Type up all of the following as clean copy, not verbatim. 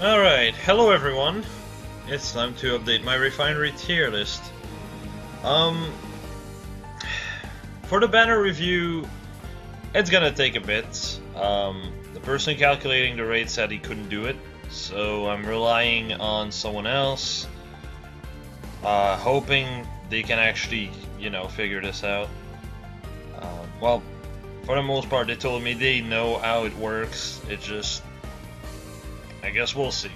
Alright, hello everyone. It's time to update my Refinery tier list. For the banner review, it's gonna take a bit. The person calculating the rate said he couldn't do it, so I'm relying on someone else, hoping they can actually, figure this out. Well, for the most part, they told me they know how it works. It just, I guess we'll see.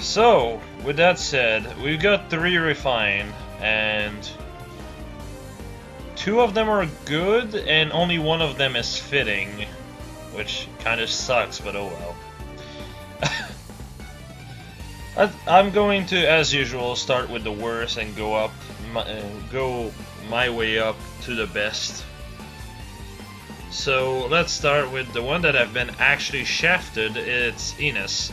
So, with that said, we've got 3 refine, and 2 of them are good, and only 1 of them is fitting, which kind of sucks, but oh well. I'm going to, as usual, start with the worst and go my way up to the best. So let's start with the one that I've been actually shafted. It's Enos.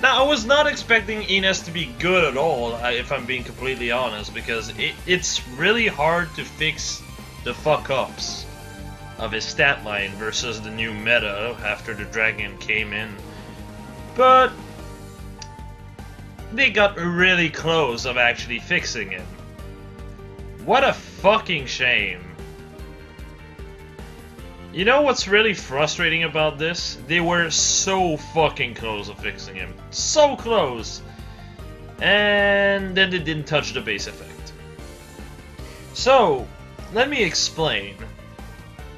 Now, I was not expecting Enos to be good at all, if I'm being completely honest, because it's really hard to fix the fuck-ups of his stat line versus the new meta after the dragon came in. But they got really close of actually fixing him. What a fucking shame. You know what's really frustrating about this? They were so fucking close of fixing him. So close! And then they didn't touch the base effect. So, let me explain.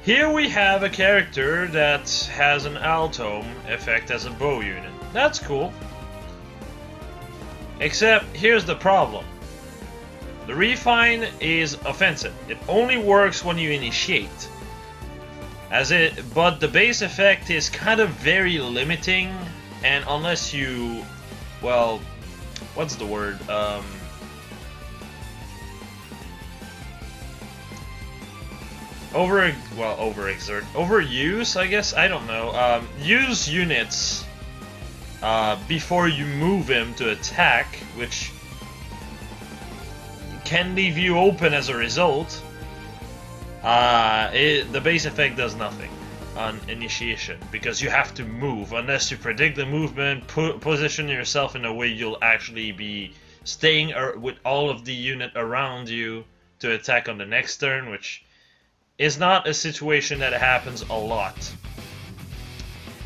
Here we have a character that has an Altome effect as a bow unit. That's cool. Except, here's the problem. The Refine is offensive. It only works when you initiate. But the base effect is kind of very limiting, and unless you, well, what's the word? Overuse, I guess. I don't know. Use units before you move him to attack, which can leave you open as a result. The base effect does nothing on initiation, because you have to move. Unless you predict the movement, position yourself in a way you'll actually be staying with all of the unit around you to attack on the next turn, which is not a situation that happens a lot.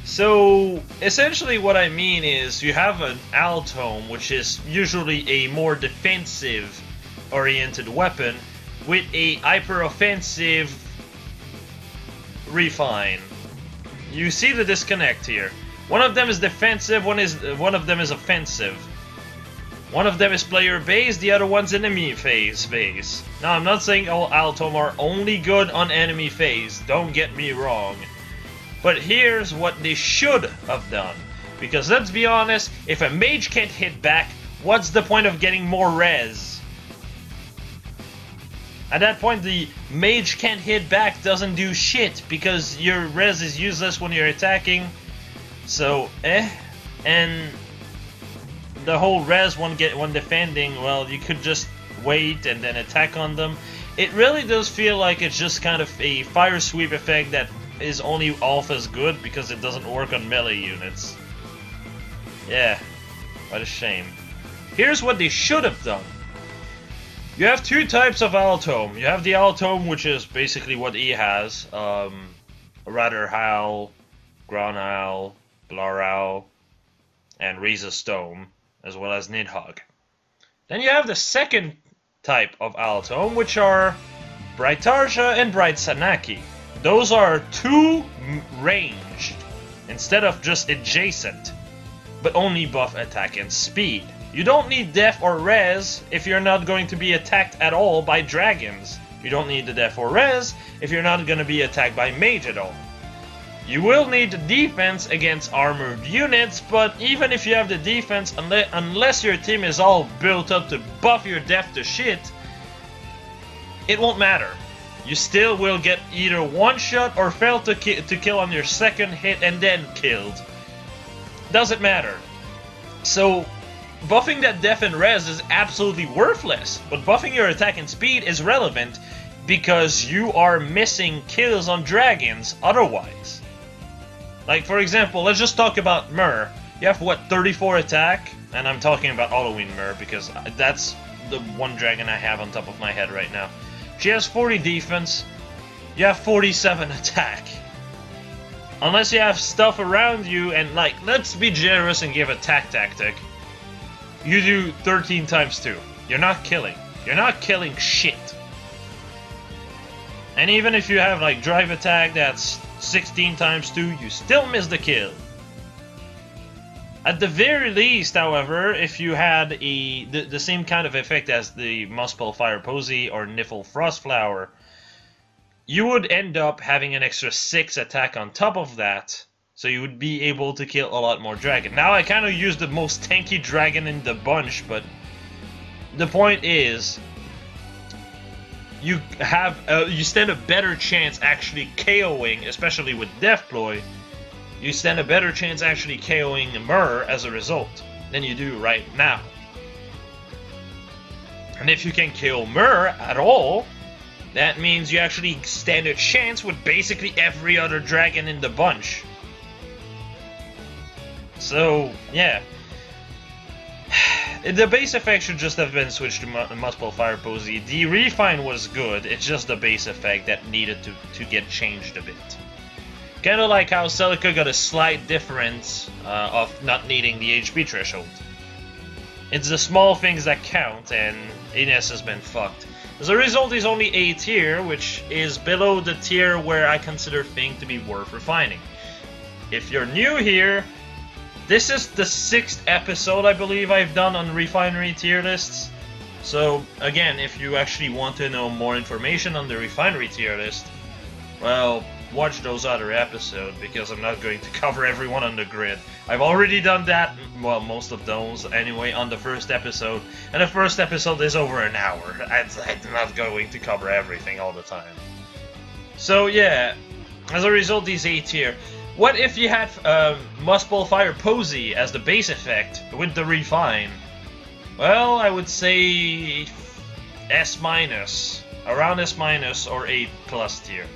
So, essentially what I mean is you have an Altome, which is usually a more defensive-oriented weapon, with a hyper-offensive Refine. You see the disconnect here. One of them is defensive, one of them is offensive. One of them is player-based, the other one's enemy phase. Now, I'm not saying all Altome are only good on enemy phase, don't get me wrong. But here's what they should have done. Because let's be honest, if a mage can't hit back, what's the point of getting more res? At that point, the mage can't hit back doesn't do shit, because your res is useless when you're attacking. So, and the whole res when defending, well, you could just wait and then attack on them. It really does feel like it's just kind of a fire sweep effect that is only half as good because it doesn't work on melee units. Yeah, what a shame. Here's what they should have done. You have 2 types of Altome. You have the Altome, which is basically what he has. Radar Howl, Ground Howl, Blar Howl, and Rhesus Dome, as well as Nidhogg. Then you have the second type of Altome, which are Bright Tarja and Bright Sanaki. Those are 2 ranged, instead of just adjacent, but only buff attack and speed. You don't need def or res if you're not going to be attacked at all by dragons. You don't need the def or res if you're not going to be attacked by mage at all. You will need the defense against armored units, but even if you have the defense, unless your team is all built up to buff your def to shit, it won't matter. You still will get either one shot or fail to kill on your second hit and then killed. Doesn't matter. So, buffing that def and res is absolutely worthless, but buffing your attack and speed is relevant because you are missing kills on dragons otherwise. Like, for example, let's just talk about Myr. You have, what, 34 attack? And I'm talking about Halloween Myr, because that's the one dragon I have on top of my head right now. She has 40 defense, you have 47 attack. Unless you have stuff around you, and, like, let's be generous and give attack tactic. You do 13 times 2. You're not killing. You're not killing shit. And even if you have, like, drive attack that's 16 times 2, you still miss the kill. At the very least, however, if you had the same kind of effect as the Muspel Fire Posy or Niffle Frostflower, you would end up having an extra 6 attack on top of that, so you would be able to kill a lot more dragon. Now, I kind of used the most tanky dragon in the bunch, but the point is, you have you stand a better chance actually KOing, especially with Deathploy. You stand a better chance actually KOing Myr as a result than you do right now. And if you can KO Myr at all, that means you actually stand a chance with basically every other dragon in the bunch. So, yeah. The base effect should just have been switched to Muspel Fire Posy. The Refine was good, it's just the base effect that needed to get changed a bit. Kinda like how Celica got a slight difference of not needing the HP threshold. It's the small things that count, and Enos has been fucked. As a result, he's only A tier, which is below the tier where I consider Fing to be worth refining. If you're new here, this is the 6th episode I believe I've done on Refinery tier lists. So, again, if you actually want to know more information on the Refinery tier list, well, watch those other episodes, because I'm not going to cover everyone on the grid. I've already done that, well, most of those anyway, on the first episode, and the first episode is over an hour. I'm not going to cover everything all the time. So yeah, as a result, these A tier. What if you had Muspel Fire Posy as the base effect with the Refine? Well, I would say S-, around S- or A+ tier.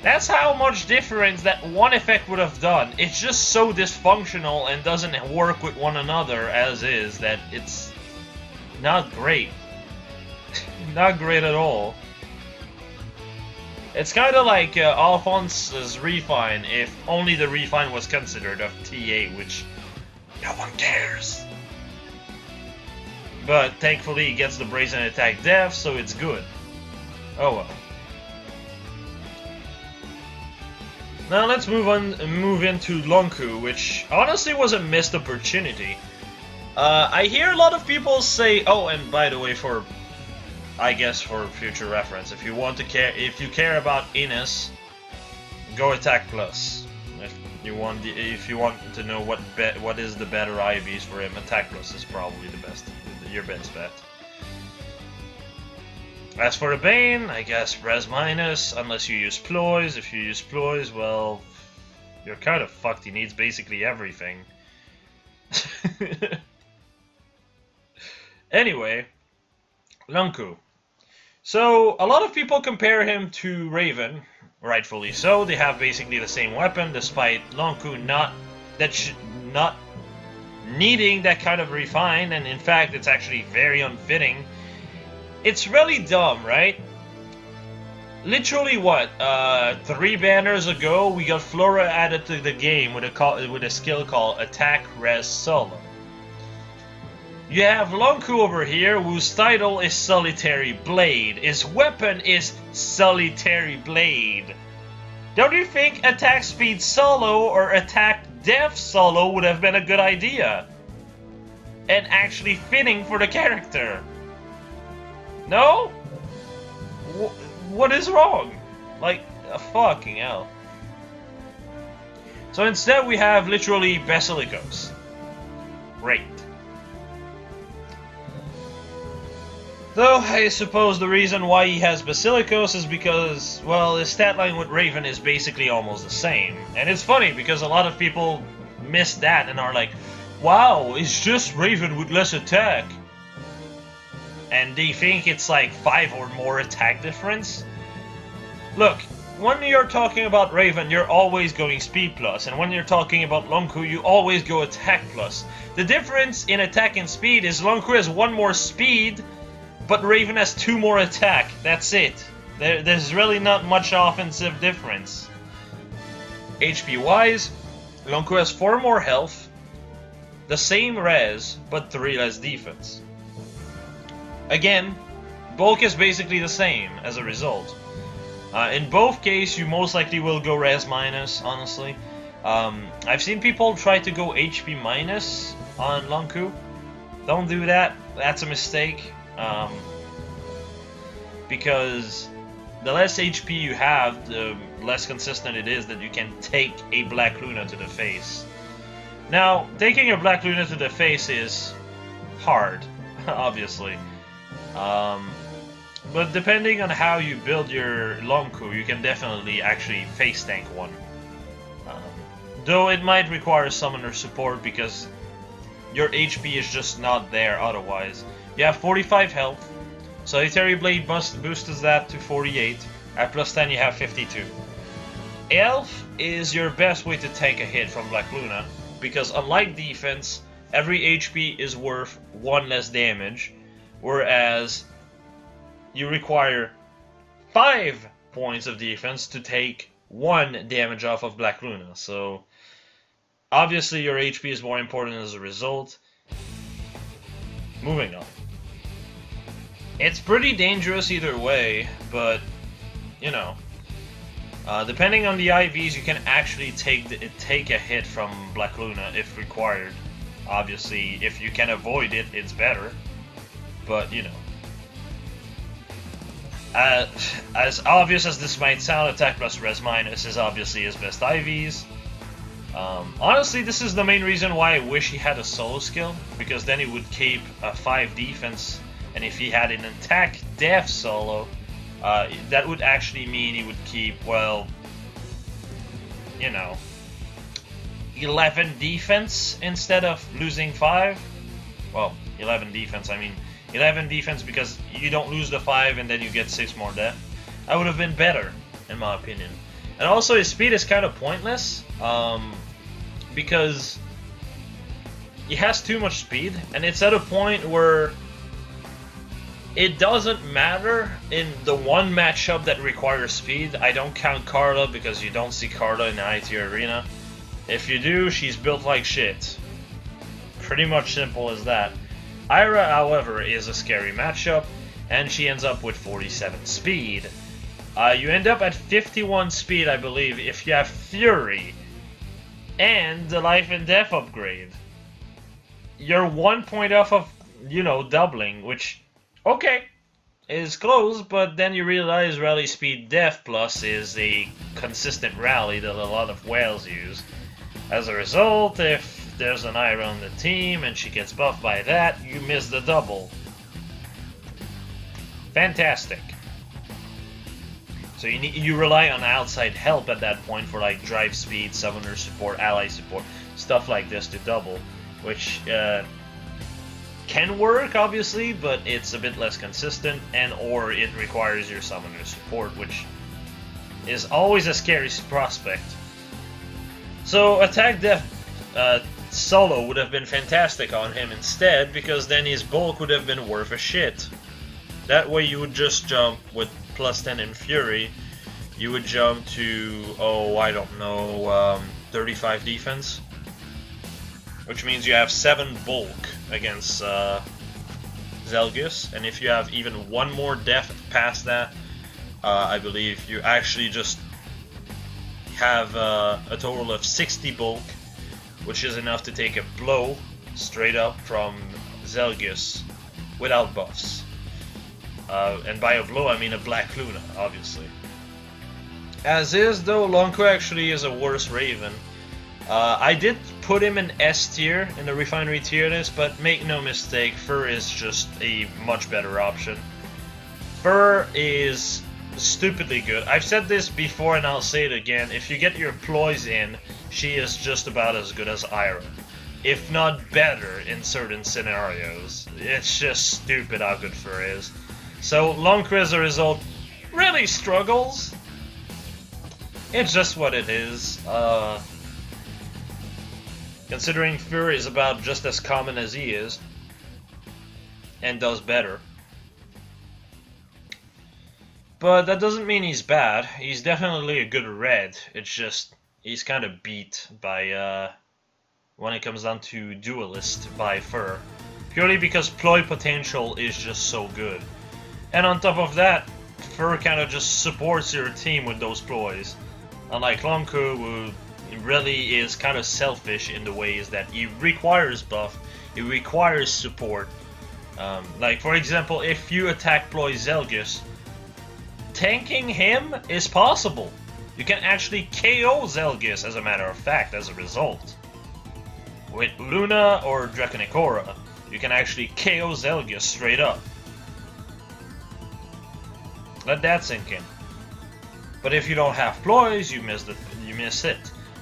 That's how much difference that one effect would have done. It's just so dysfunctional and doesn't work with one another as is that it's not great. Not great at all. It's kind of like Alphonse's Refine if only the Refine was considered of TA, which no one cares. But thankfully he gets the Brazen Attack Def, so it's good. Oh well. Now let's move into Lon'qu, which honestly was a missed opportunity. I hear a lot of people say, oh, and by the way, I guess for future reference, if you care about Enos, go Attack Plus. If you want to know what is the better IVs for him, Attack Plus is probably your best bet. As for the Bane, I guess Res minus, unless you use Ploys. If you use Ploys, well, you're kind of fucked. He needs basically everything. Anyway, Lon'qu. So, a lot of people compare him to Raven, rightfully so. They have basically the same weapon, despite Lon'qu not needing that kind of refine, and in fact, it's actually very unfitting. It's really dumb, right? Literally, what, 3 banners ago, we got Flora added to the game with a skill called Attack Res Solo. You have Lon'qu over here, whose title is Solitary Blade. His weapon is Solitary Blade. Don't you think Attack Speed Solo or Attack Def Solo would have been a good idea? And actually fitting for the character? No? What is wrong? Like, fucking hell. So instead we have literally Basilicos. Great. Though I suppose the reason why he has Basilicos is because, well, his stat line with Raven is basically almost the same. And it's funny because a lot of people miss that and are like, wow, it's just Raven with less attack. And they think it's like 5 or more attack difference. Look, when you're talking about Raven, you're always going speed plus, and when you're talking about Lon'qu, you always go attack plus. The difference in attack and speed is Lon'qu has 1 more speed, but Raven has 2 more attack. That's it. There's really not much offensive difference. HP wise, Lon'qu has 4 more health, the same res, but 3 less defense. Again, bulk is basically the same as a result. In both cases, you most likely will go res minus, honestly. I've seen people try to go HP minus on Lon'qu. Don't do that, that's a mistake. Because the less HP you have, the less consistent it is that you can take a Black Luna to the face. Now, taking a Black Luna to the face is hard, obviously. But depending on how you build your Lon'qu, you can definitely actually face tank one. Though it might require summoner support because your HP is just not there otherwise. You have 45 health, Solitary Blade boosts that to 48, at plus 10 you have 52. Elf is your best way to take a hit from Black Luna, because unlike defense, every HP is worth 1 less damage, whereas you require 5 points of defense to take 1 damage off of Black Luna. So obviously your HP is more important as a result. Moving on. It's pretty dangerous either way, but you know, depending on the IVs, you can actually take a hit from Black Luna if required. Obviously, if you can avoid it, it's better. But you know, as obvious as this might sound, attack plus res minus is obviously his best IVs. Honestly, this is the main reason why I wish he had a solo skill, because then he would keep a 5 defense, and if he had an attack def solo, that would actually mean he would keep, well, you know, 11 defense instead of losing 5. Well, 11 defense, I mean 11 defense because you don't lose the 5 and then you get 6 more def. That would have been better, in my opinion. And also his speed is kind of pointless, because he has too much speed, and it's at a point where it doesn't matter in the one matchup that requires speed. I don't count Carla because you don't see Carla in the IT arena. If you do, she's built like shit. Pretty much simple as that. Ira, however, is a scary matchup, and she ends up with 47 speed. You end up at 51 speed, I believe, if you have Fury and the Life and Death upgrade. You're 1 point off of, you know, doubling, which, okay, is close, but then you realize Rally Speed Death Plus is a consistent rally that a lot of whales use. As a result, if there's an Ira on the team and she gets buffed by that, you miss the double. Fantastic. So you rely on outside help at that point for like drive speed, summoner support, ally support, stuff like this to double, which can work obviously, but it's a bit less consistent, and or it requires your summoner support, which is always a scary prospect. So attack def solo would have been fantastic on him instead, because then his bulk would have been worth a shit. That way you would just jump with plus 10 in Fury, you would jump to, oh, I don't know, 35 defense, which means you have 7 bulk against Zelgus, and if you have even 1 more def past that, I believe you actually just have a total of 60 bulk, which is enough to take a blow straight up from Zelgus without buffs. And by a blow, I mean a Black Luna, obviously. As is, though, Lon'qu actually is a worse Raven. I did put him in S tier in the Refinery tier list, but make no mistake, Fur is just a much better option. Fur is stupidly good. I've said this before and I'll say it again. If you get your ploys in, she is just about as good as Ira, if not better in certain scenarios. It's just stupid how good Fur is. So Lon'qu as a result really struggles, It's just what it is. Considering Fur is about just as common as he is, and does better. But that doesn't mean he's bad. He's definitely a good red. It's just he's kind of beat by when it comes down to duelist by Fur, purely because ploy potential is just so good. And on top of that, Fur kind of just supports your team with those ploys. Unlike Lon'qu, who really is kind of selfish in the ways that he requires buff, he requires support. Like for example, if you attack ploy Zelgus, tanking him is possible. You can actually KO Zelgus, as a matter of fact, as a result. With Luna or Draconicora, you can actually KO Zelgus straight up. Let that sink in. But if you don't have ploys, you miss it.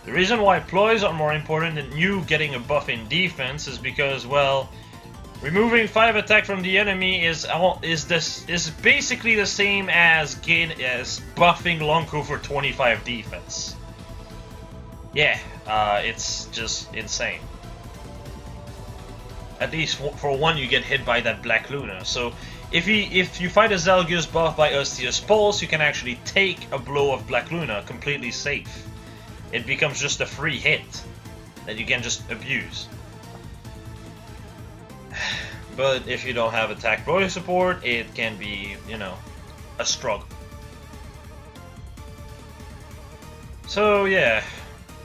The reason why ploys are more important than you getting a buff in defense is because, well, removing 5 attack from the enemy is basically the same as buffing Lon'qu for 25 defense. Yeah, it's just insane. At least for one, you get hit by that Black Luna. So if you fight a Zelgus buff by Ostia's Pulse, you can actually take a blow of Black Luna completely safe. It becomes just a free hit that you can just abuse. But if you don't have attack ploy support, it can be, you know, a struggle. So yeah,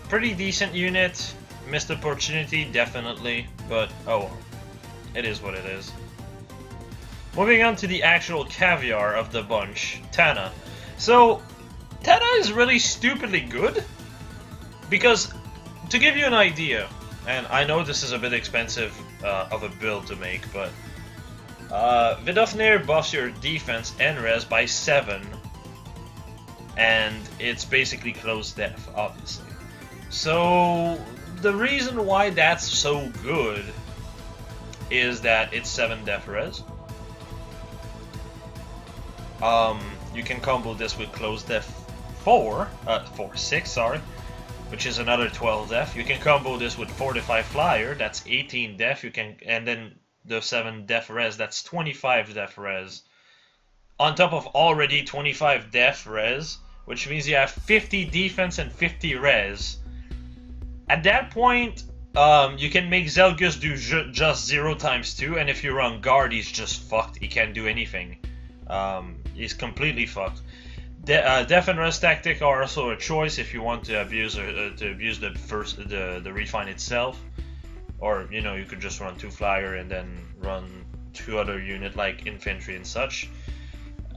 pretty decent unit. Missed opportunity, definitely, but oh well. It is what it is. Moving on to the actual caviar of the bunch, Tanna. So, Tanna is really stupidly good, because, to give you an idea, and I know this is a bit expensive of a build to make, but Vidofnir buffs your defense and res by 7, and it's basically close def, obviously. So, the reason why that's so good is that it's 7 def res. You can combo this with close def 6, sorry, which is another 12 def. You can combo this with Fortify Flyer, that's 18 def. You can, and then the 7 def res, that's 25 def res. On top of already 25 def res, which means you have 50 defense and 50 res. At that point, you can make Zelgus do just 0 times 2, and if you're on guard, he's just fucked. He can't do anything. He's completely fucked. Def and res tactic are also a choice if you want to abuse the refine itself, or you know, you could just run 2 flyer and then run 2 other unit like infantry and such.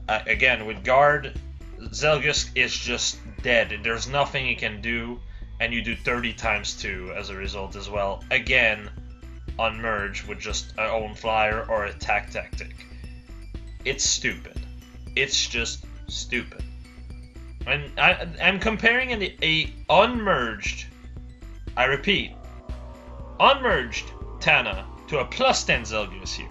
Again, with guard, Zelgus is just dead. There's nothing he can do. And you do 30 times 2 as a result as well. Again, on merge with just an own flyer or attack tactic. It's stupid. It's just stupid. And I'm comparing a unmerged, I repeat, unmerged Tanna to a plus 10 Zelgus here.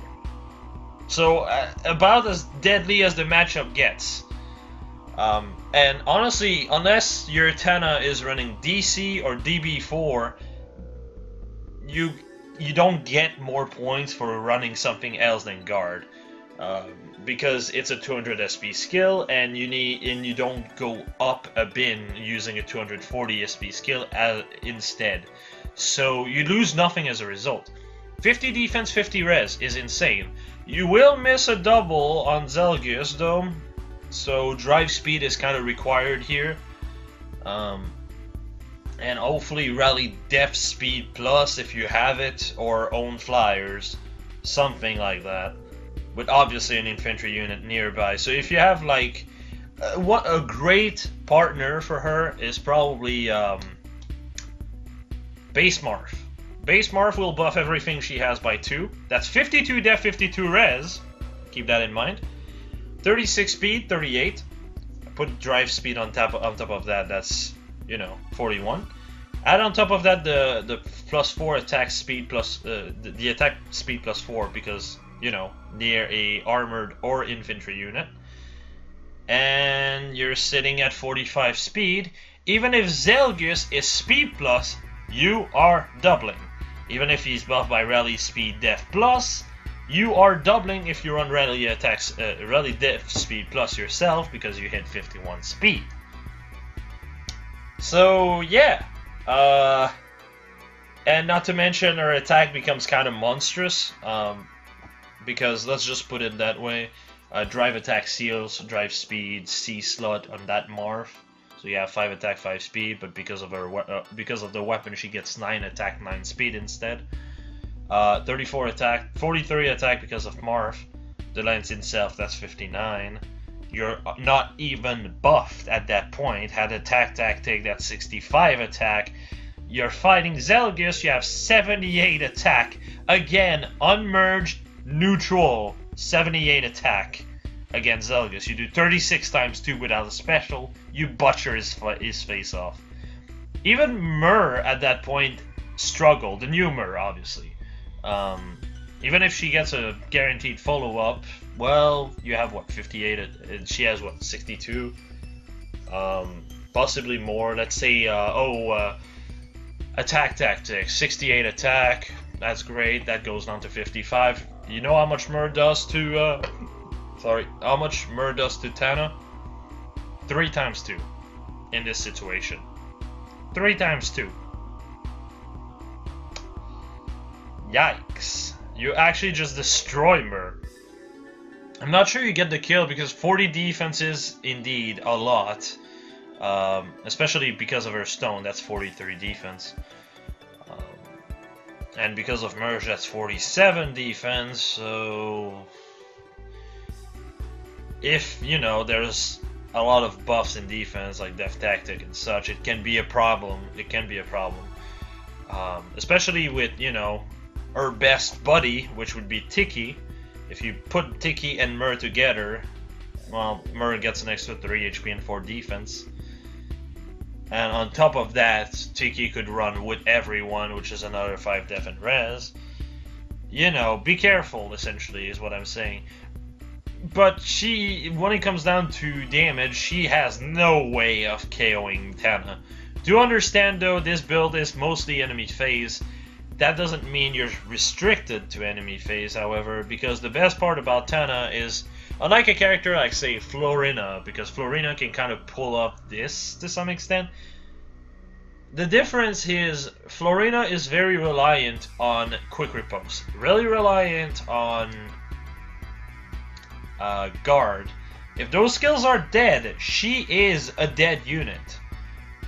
So about as deadly as the matchup gets. And honestly, unless your Tanna is running DC or DB4, you don't get more points for running something else than guard, because it's a 200 SP skill, and you don't go up a bin using a 240 SP skill instead. So you lose nothing as a result. 50 defense, 50 res is insane. You will miss a double on Zelgus though. So drive speed is kind of required here, and hopefully rally depth speed plus if you have it, or own flyers, something like that, with obviously an infantry unit nearby. So if you have like what a great partner for her is probably Base Marth. Base Marth will buff everything she has by 2. That's 52 def, 52 res. Keep that in mind. 36 speed, 38. Put drive speed on top of that. That's, you know, 41. Add on top of that the plus 4 attack speed plus the attack speed plus 4 because, you know, near a armored or infantry unit, and you're sitting at 45 speed. even if Zelgus is speed plus, you are doubling. Even if he's buffed by rally speed def plus, you are doubling if you run rally attacks, rally def speed plus yourself because you hit 51 speed. So yeah, and not to mention her attack becomes kind of monstrous, because let's just put it that way. Drive attack seals, drive speed, C slot on that Marth. So you have 5 attack, 5 speed, but because of her because of the weapon, she gets 9 attack, 9 speed instead. 34 attack, 43 attack because of Marth. The lance itself, that's 59. You're not even buffed at that point. Had attack tactic, that's 65 attack. You're fighting Zelgus, you have 78 attack. Again, unmerged, neutral, 78 attack against Zelgus. You do 36 times 2 without a special. You butcher his face off. Even Myrrh at that point struggled. The new Myrrh, obviously. Even if she gets a guaranteed follow-up, well, you have what, 58, and she has what, 62? Possibly more. Let's say, attack tactics, 68 attack. That's great. That goes down to 55. You know how much Myrrh does to, how much Myrrh does to Tanna? 3 times 2 in this situation. 3 times 2. Yikes. You actually just destroy Myrrh. I'm not sure you get the kill because 40 defense is indeed a lot. Especially because of her stone, that's 43 defense. And because of Merge, that's 47 defense, so... If, you know, there's a lot of buffs in defense, like Def Tactic and such, it can be a problem. It can be a problem. Especially with, you know, her best buddy, which would be Tiki. If you put Tiki and Myrrh together, well, Myrrh gets an extra 3 HP and 4 defense. And on top of that, Tiki could run with everyone, which is another 5 def and res. You know, be careful, essentially, is what I'm saying. But she, when it comes down to damage, she has no way of KOing Tanna. Do understand, though, this build is mostly enemy phase. That doesn't mean you're restricted to enemy phase, however, because the best part about Tanna is, unlike a character like, say, Florina, because Florina can kind of pull up this to some extent, the difference is Florina is very reliant on quick riposte, really reliant on guard. If those skills are dead, she is a dead unit.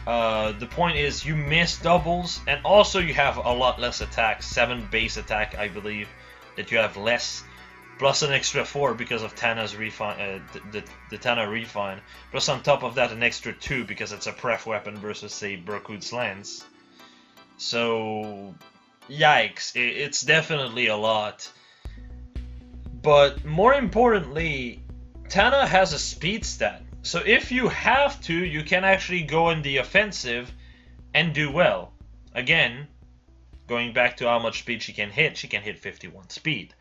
The point is you miss doubles, and also you have a lot less attack, 7 base attack I believe, that you have less, plus an extra 4 because of Tanna's refine, the Tanna refine, plus on top of that an extra 2 because it's a pref weapon versus say Berkut's lance. So yikes, it's definitely a lot. But more importantly, Tanna has a speed stat. So if you have to, you can actually go in the offensive and do well. Again, going back to how much speed she can hit 51 speed.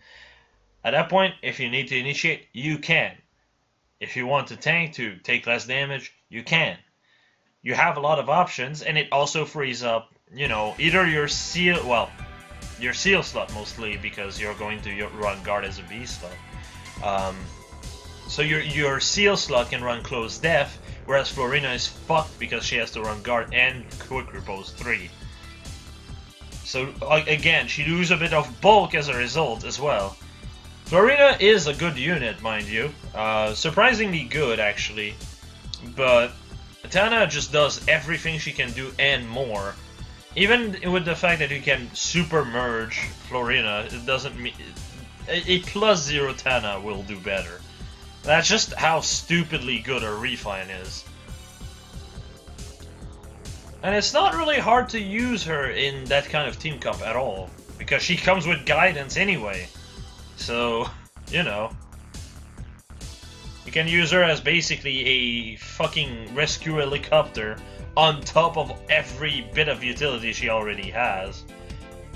At that point, if you need to initiate, you can. If you want to tank to take less damage, you can. You have a lot of options, and it also frees up, you know, either your seal, well, your seal slot mostly, because you're going to run guard as a B slot. So your seal slot can run close def, whereas Florina is fucked because she has to run guard and quick repose 3. So again, she loses a bit of bulk as a result as well. Florina is a good unit, mind you, surprisingly good actually, but Tanna just does everything she can do and more. Even with the fact that you can super merge Florina, it doesn't mean a +0 Tanna will do better. That's just how stupidly good her refine is. And it's not really hard to use her in that kind of team comp at all, because she comes with guidance anyway. So, you know, you can use her as basically a fucking rescue helicopter on top of every bit of utility she already has.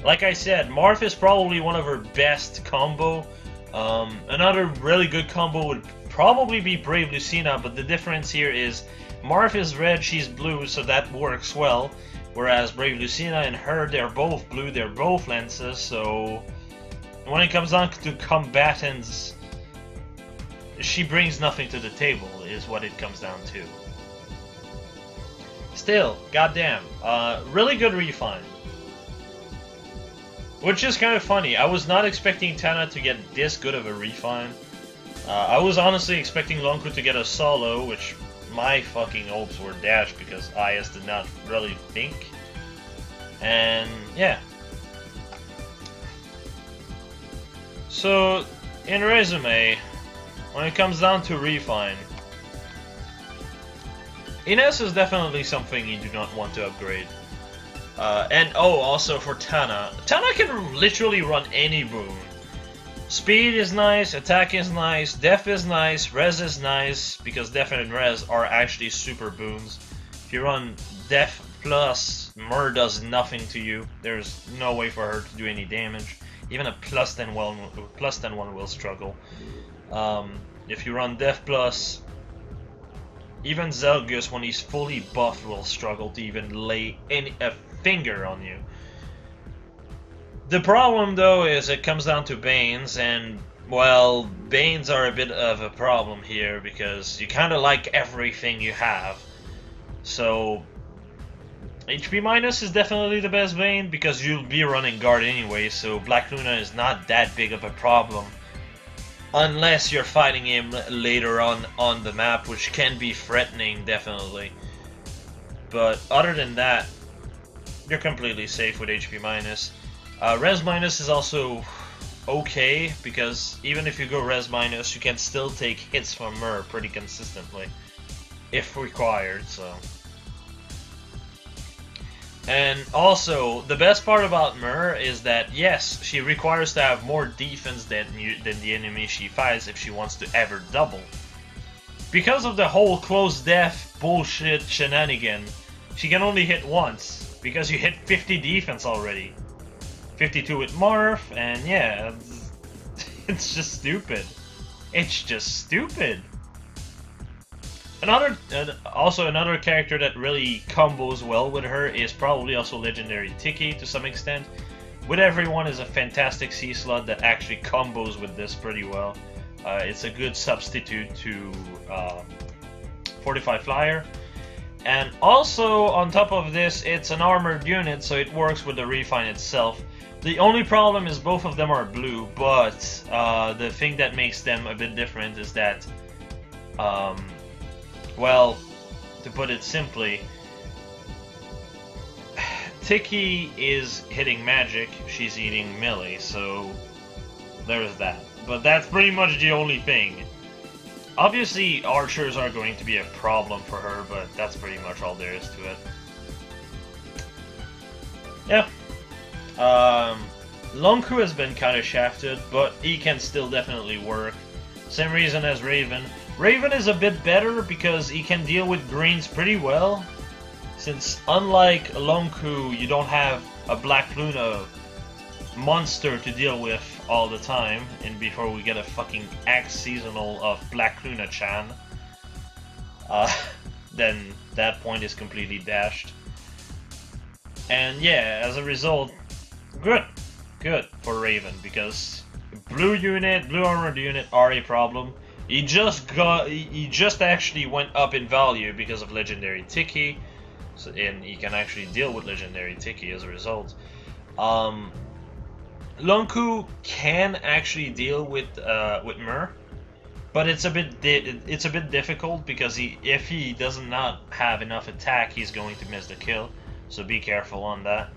Like I said, Marth is probably one of her best combo. Another really good combo would probably be Brave Lucina, but the difference here is Marth is red, she's blue, so that works well. Whereas Brave Lucina and her, they're both blue, they're both lances, so when it comes down to combatants, she brings nothing to the table, is what it comes down to. Still, goddamn, really good refine. Which is kind of funny. I was not expecting Tanna to get this good of a refine. I was honestly expecting Lon'qu to get a solo, which my fucking hopes were dashed because IS did not really think. And yeah. So, in resume, when it comes down to refine, Enos is definitely something you do not want to upgrade. And oh, also for Tanna. Tanna can literally run any boon. Speed is nice, attack is nice, def is nice, res is nice, because def and res are actually super boons. If you run def plus, Mur does nothing to you. There's no way for her to do any damage. Even a plus 10 one will struggle. If you run def plus, even Zelgus, when he's fully buffed, will struggle to even lay a finger on you. The problem, though, is it comes down to Banes, and, well, Banes are a bit of a problem here, because you kind of like everything you have. So, HP minus is definitely the best Bane, because you'll be running guard anyway, so Black Luna is not that big of a problem. Unless you're fighting him later on the map, which can be threatening, definitely. But other than that, you're completely safe with HP minus. Res minus is also okay, because even if you go res minus, you can still take hits from Mur pretty consistently, if required, so. And also, the best part about Mur is that, yes, she requires to have more defense than the enemy she fights if she wants to ever double. Because of the whole close def bullshit shenanigan, she can only hit once, because you hit 50 defense already. 52 with Marth, and yeah, it's just stupid. It's just stupid. Also another character that really combos well with her is probably also Legendary Tiki to some extent. With Everyone is a fantastic C slot that actually combos with this pretty well. It's a good substitute to Fortify Flyer. And also, on top of this, it's an armored unit, so it works with the Refine itself. The only problem is both of them are blue, but the thing that makes them a bit different is that, well, to put it simply, Tiki is hitting magic, she's eating melee, so there's that. But that's pretty much the only thing. Obviously, archers are going to be a problem for her, but that's pretty much all there is to it. Yeah. Lon'qu has been kind of shafted, but he can still definitely work. Same reason as Raven. Raven is a bit better because he can deal with greens pretty well, since unlike Lon'qu, you don't have a Black Luna monster to deal with all the time, and before we get a fucking axe seasonal of Black Luna-chan, then that point is completely dashed. And yeah, as a result, good for Raven, because blue armored unit are a problem. He just actually went up in value because of Legendary Tiki, so, and he can actually deal with Legendary Tiki as a result. Lon'qu can actually deal with Mur, but it's a bit difficult because if he does not have enough attack, he's going to miss the kill. So be careful on that.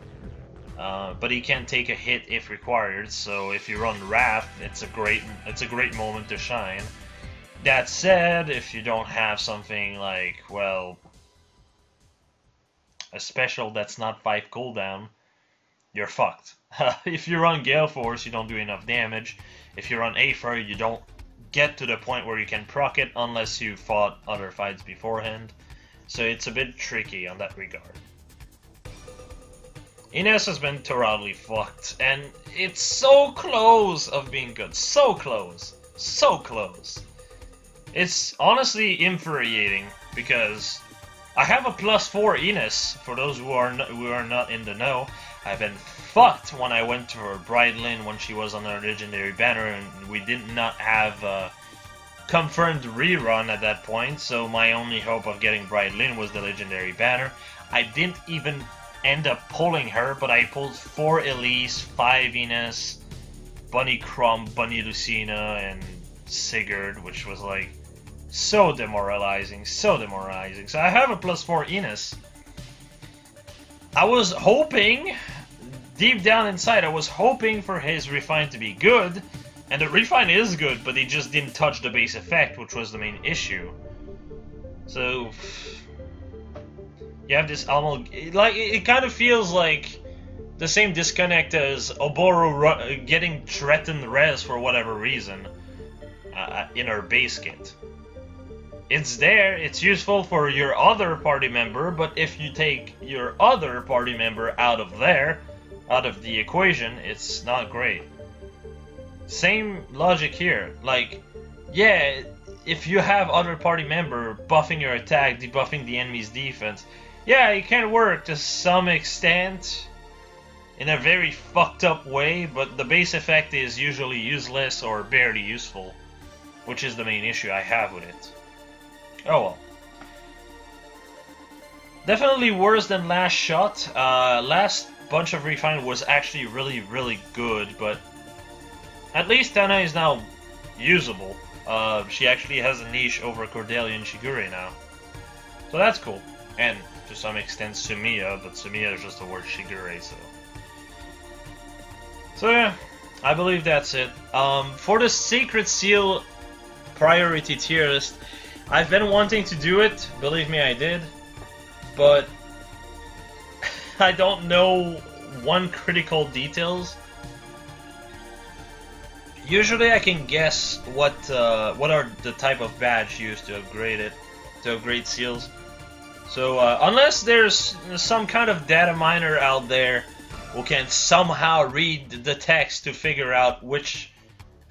But he can take a hit if required. So if you run Wrath, it's a great moment to shine. That said, if you don't have something like, well, a special that's not 5 cooldown, you're fucked. If you run Gale Force, you don't do enough damage. If you run Aether, you don't get to the point where you can proc it unless you fought other fights beforehand. So it's a bit tricky on that regard. Enos has been thoroughly fucked, and it's so close of being good. So close. So close. It's honestly infuriating, because I have a +4 Enos. For those who are not in the know, I've been fucked when I went to her Bride Lynn when she was on a legendary banner, and we did not have a confirmed rerun at that point. So my only hope of getting Bride Lynn was the legendary banner. I didn't even end up pulling her, but I pulled 4 Elise, 5 Enos, Bunny Crumb, Bunny Lucina, and Sigurd, which was like so demoralizing, so demoralizing. So I have a +4 Enos. I was hoping, deep down inside, I was hoping for his Refine to be good, and the Refine is good, but he just didn't touch the base effect, which was the main issue. So you have this almost, like, it kind of feels like the same disconnect as Oboro getting threatened res for whatever reason in her base kit. It's there, it's useful for your other party member, but if you take your other party member out of there, out of the equation, it's not great. Same logic here. Like, yeah, if you have other party member buffing your attack, debuffing the enemy's defense, yeah, it can work to some extent in a very fucked up way, but the base effect is usually useless or barely useful, which is the main issue I have with it. Oh well. Definitely worse than last shot. Last bunch of Refine was actually really good, but at least Tanna is now usable. She actually has a niche over Cordelia and Shigure now. So that's cool. And to some extent Sumiya, but Sumiya is just the word Shigure, so. So yeah, I believe that's it. For the Sacred Seal priority tier list, I've been wanting to do it, believe me I did, but I don't know one critical details. Usually I can guess what are the type of badge used to upgrade it, to upgrade seals. So unless there's some kind of data miner out there who can somehow read the text to figure out which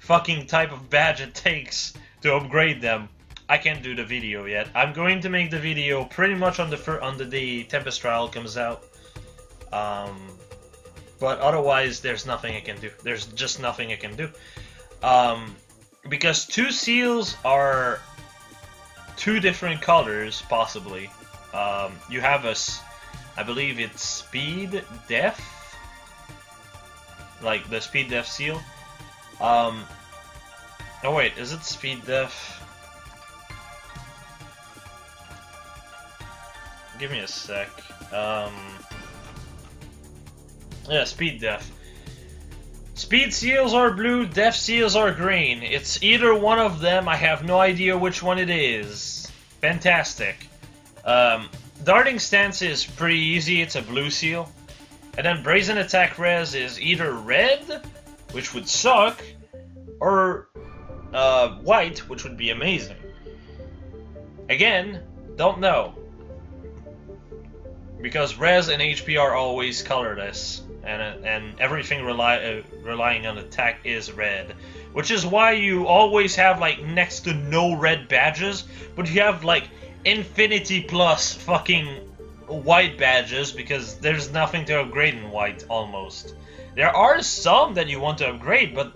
fucking type of badge it takes to upgrade them, I can't do the video yet. I'm going to make the video pretty much on the day Tempest Trial comes out. But otherwise, there's nothing I can do. There's just nothing I can do. Because 2 seals are 2 different colors, possibly. You have I believe it's Speed Def, like the Speed Def seal. Oh wait, is it Speed Def? Give me a sec. Yeah, Speed Def. Speed seals are blue, Def seals are green. It's either one of them, I have no idea which one it is. Fantastic. Darting Stance is pretty easy, it's a blue seal. And then Brazen Attack Res is either red, which would suck, or white, which would be amazing. Again, don't know. Because res and HP are always colorless, and everything relying on attack is red, which is why you always have like next to no red badges, but you have like infinity plus fucking white badges because there's nothing to upgrade in white almost. There are some that you want to upgrade, but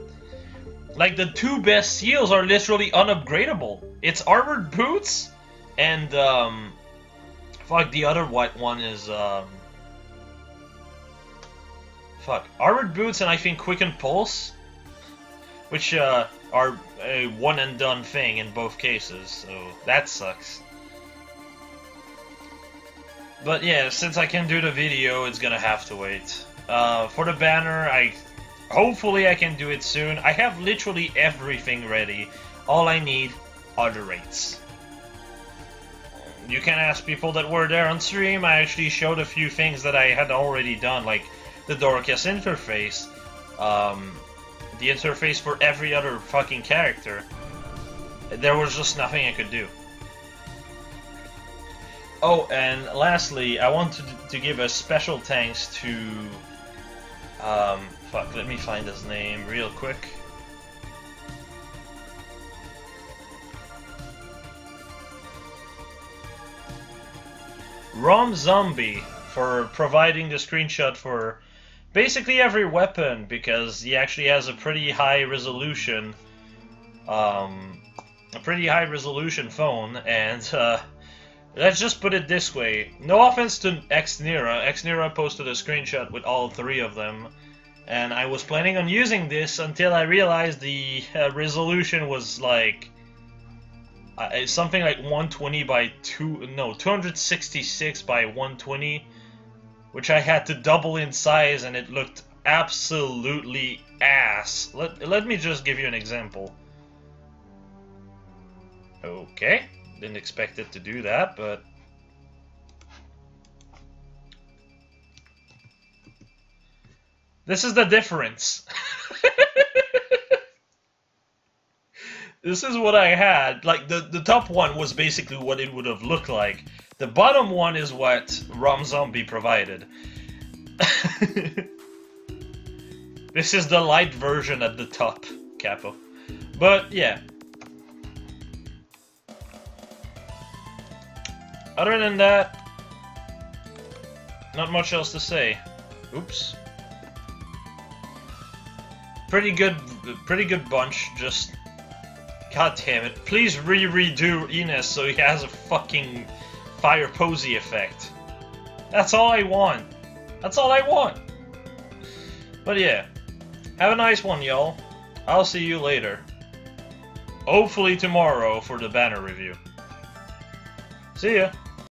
like the 2 best seals are literally unupgradable. It's Armored Boots and fuck, the other white one is, fuck, Armored Boots and I think Quicken Pulse, which are a one-and-done thing in both cases, so that sucks. But yeah, since I can do the video, it's gonna have to wait. For the banner, hopefully I can do it soon. I have literally everything ready. All I need are the rates. You can ask people that were there on stream. I actually showed a few things that I had already done, like the Dorcas interface, the interface for every other fucking character. There was just nothing I could do. Oh, and lastly, I want to give a special thanks to, fuck, let me find his name real quick. Zombie for providing the screenshot for basically every weapon, because he actually has a pretty high resolution, phone, and let's just put it this way. No offense to Xnera. Xnera posted a screenshot with all three of them, and I was planning on using this until I realized the resolution was like something like 120 by 266 by 120, which I had to double in size, and it looked absolutely ass. Let me just give you an example. Okay, didn't expect it to do that, but this is the difference. This is what I had. Like, the top one was basically what it would have looked like. The bottom one is what Zombie provided. This is the light version at the top, Capo. But, yeah. Other than that, not much else to say. Oops. Pretty good bunch, just... God damn it. Please redo Enos so he has a fucking fire posy effect. That's all I want. That's all I want. But yeah. Have a nice one, y'all. I'll see you later. Hopefully tomorrow for the banner review. See ya.